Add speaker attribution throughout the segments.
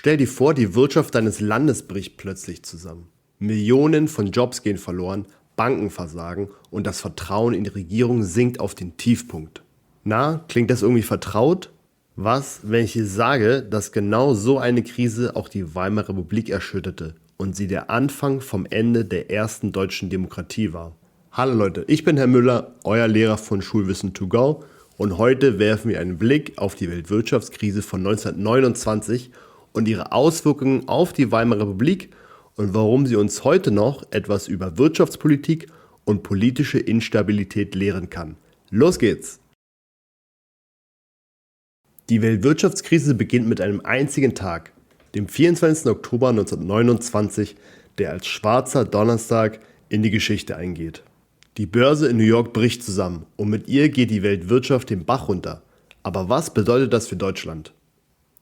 Speaker 1: Stell dir vor, die Wirtschaft deines Landes bricht plötzlich zusammen. Millionen von Jobs gehen verloren, Banken versagen und das Vertrauen in die Regierung sinkt auf den Tiefpunkt. Na, klingt das irgendwie vertraut? Was, wenn ich dir sage, dass genau so eine Krise auch die Weimarer Republik erschütterte und sie der Anfang vom Ende der ersten deutschen Demokratie war? Hallo Leute, ich bin Herr Müller, euer Lehrer von Schulwissen to go, und heute werfen wir einen Blick auf die Weltwirtschaftskrise von 1929 und ihre Auswirkungen auf die Weimarer Republik und warum sie uns heute noch etwas über Wirtschaftspolitik und politische Instabilität lehren kann. Los geht's! Die Weltwirtschaftskrise beginnt mit einem einzigen Tag, dem 24. Oktober 1929, der als Schwarzer Donnerstag in die Geschichte eingeht. Die Börse in New York bricht zusammen und mit ihr geht die Weltwirtschaft den Bach runter. Aber was bedeutet das für Deutschland?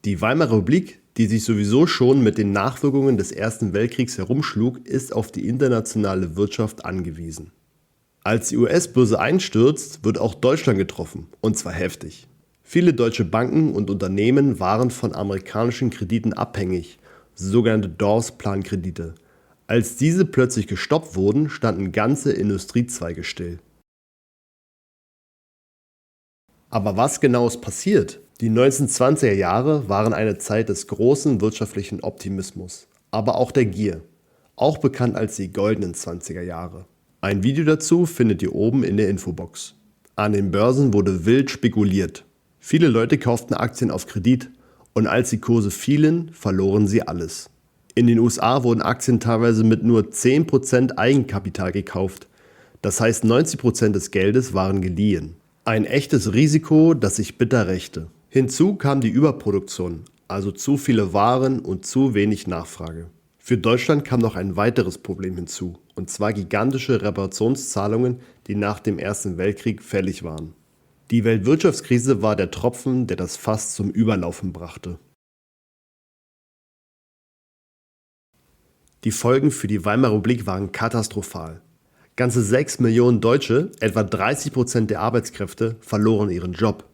Speaker 1: Die Weimarer Republik, die sich sowieso schon mit den Nachwirkungen des Ersten Weltkriegs herumschlug, ist auf die internationale Wirtschaft angewiesen. Als die US-Börse einstürzt, wird auch Deutschland getroffen, und zwar heftig. Viele deutsche Banken und Unternehmen waren von amerikanischen Krediten abhängig, sogenannte Dawes-Plan-Kredite. Als diese plötzlich gestoppt wurden, standen ganze Industriezweige still. Aber was genau ist passiert? Die 1920er Jahre waren eine Zeit des großen wirtschaftlichen Optimismus, aber auch der Gier, auch bekannt als die goldenen 20er Jahre. Ein Video dazu findet ihr oben in der Infobox. An den Börsen wurde wild spekuliert. Viele Leute kauften Aktien auf Kredit und als die Kurse fielen, verloren sie alles. In den USA wurden Aktien teilweise mit nur 10% Eigenkapital gekauft. Das heißt, 90% des Geldes waren geliehen. Ein echtes Risiko, das sich bitter rächte. Hinzu kam die Überproduktion, also zu viele Waren und zu wenig Nachfrage. Für Deutschland kam noch ein weiteres Problem hinzu, und zwar gigantische Reparationszahlungen, die nach dem Ersten Weltkrieg fällig waren. Die Weltwirtschaftskrise war der Tropfen, der das Fass zum Überlaufen brachte. Die Folgen für die Weimarer Republik waren katastrophal. Ganze 6 Millionen Deutsche, etwa 30% der Arbeitskräfte, verloren ihren Job.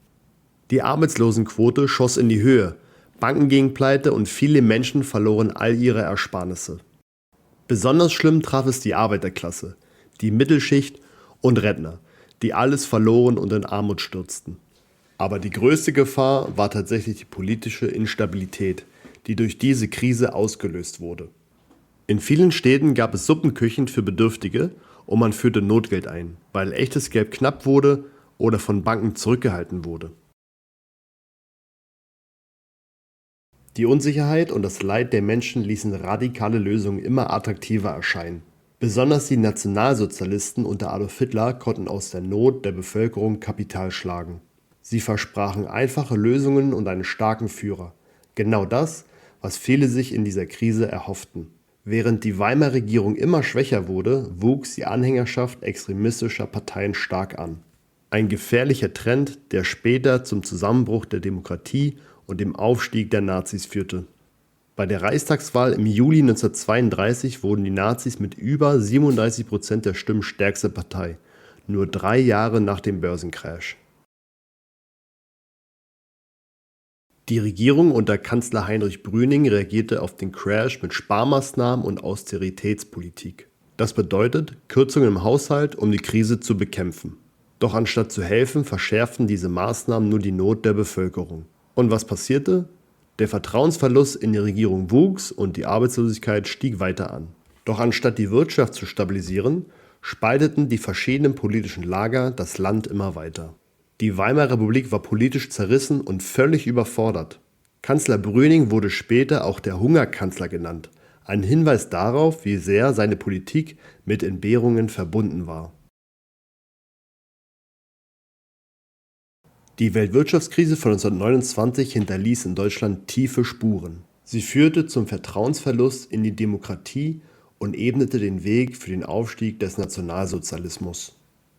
Speaker 1: Die Arbeitslosenquote schoss in die Höhe, Banken gingen pleite und viele Menschen verloren all ihre Ersparnisse. Besonders schlimm traf es die Arbeiterklasse, die Mittelschicht und Rentner, die alles verloren und in Armut stürzten. Aber die größte Gefahr war tatsächlich die politische Instabilität, die durch diese Krise ausgelöst wurde. In vielen Städten gab es Suppenküchen für Bedürftige und man führte Notgeld ein, weil echtes Geld knapp wurde oder von Banken zurückgehalten wurde. Die Unsicherheit und das Leid der Menschen ließen radikale Lösungen immer attraktiver erscheinen. Besonders die Nationalsozialisten unter Adolf Hitler konnten aus der Not der Bevölkerung Kapital schlagen. Sie versprachen einfache Lösungen und einen starken Führer. Genau das, was viele sich in dieser Krise erhofften. Während die Weimarer Regierung immer schwächer wurde, wuchs die Anhängerschaft extremistischer Parteien stark an. Ein gefährlicher Trend, der später zum Zusammenbruch der Demokratie und dem Aufstieg der Nazis führte. Bei der Reichstagswahl im Juli 1932 wurden die Nazis mit über 37% der Stimmen stärkste Partei, nur 3 Jahre nach dem Börsencrash. Die Regierung unter Kanzler Heinrich Brüning reagierte auf den Crash mit Sparmaßnahmen und Austeritätspolitik. Das bedeutet Kürzungen im Haushalt, um die Krise zu bekämpfen. Doch anstatt zu helfen, verschärften diese Maßnahmen nur die Not der Bevölkerung. Und was passierte? Der Vertrauensverlust in die Regierung wuchs und die Arbeitslosigkeit stieg weiter an. Doch anstatt die Wirtschaft zu stabilisieren, spalteten die verschiedenen politischen Lager das Land immer weiter. Die Weimarer Republik war politisch zerrissen und völlig überfordert. Kanzler Brüning wurde später auch der Hungerkanzler genannt, ein Hinweis darauf, wie sehr seine Politik mit Entbehrungen verbunden war. Die Weltwirtschaftskrise von 1929 hinterließ in Deutschland tiefe Spuren. Sie führte zum Vertrauensverlust in die Demokratie und ebnete den Weg für den Aufstieg des Nationalsozialismus.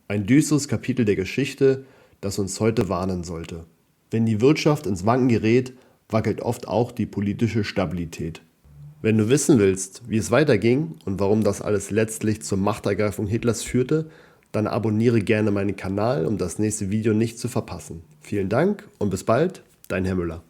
Speaker 1: Ein düsteres Kapitel der Geschichte, das uns heute warnen sollte. Wenn die Wirtschaft ins Wanken gerät, wackelt oft auch die politische Stabilität. Wenn du wissen willst, wie es weiterging und warum das alles letztlich zur Machtergreifung Hitlers führte, dann abonniere gerne meinen Kanal, um das nächste Video nicht zu verpassen. Vielen Dank und bis bald, dein Herr Müller.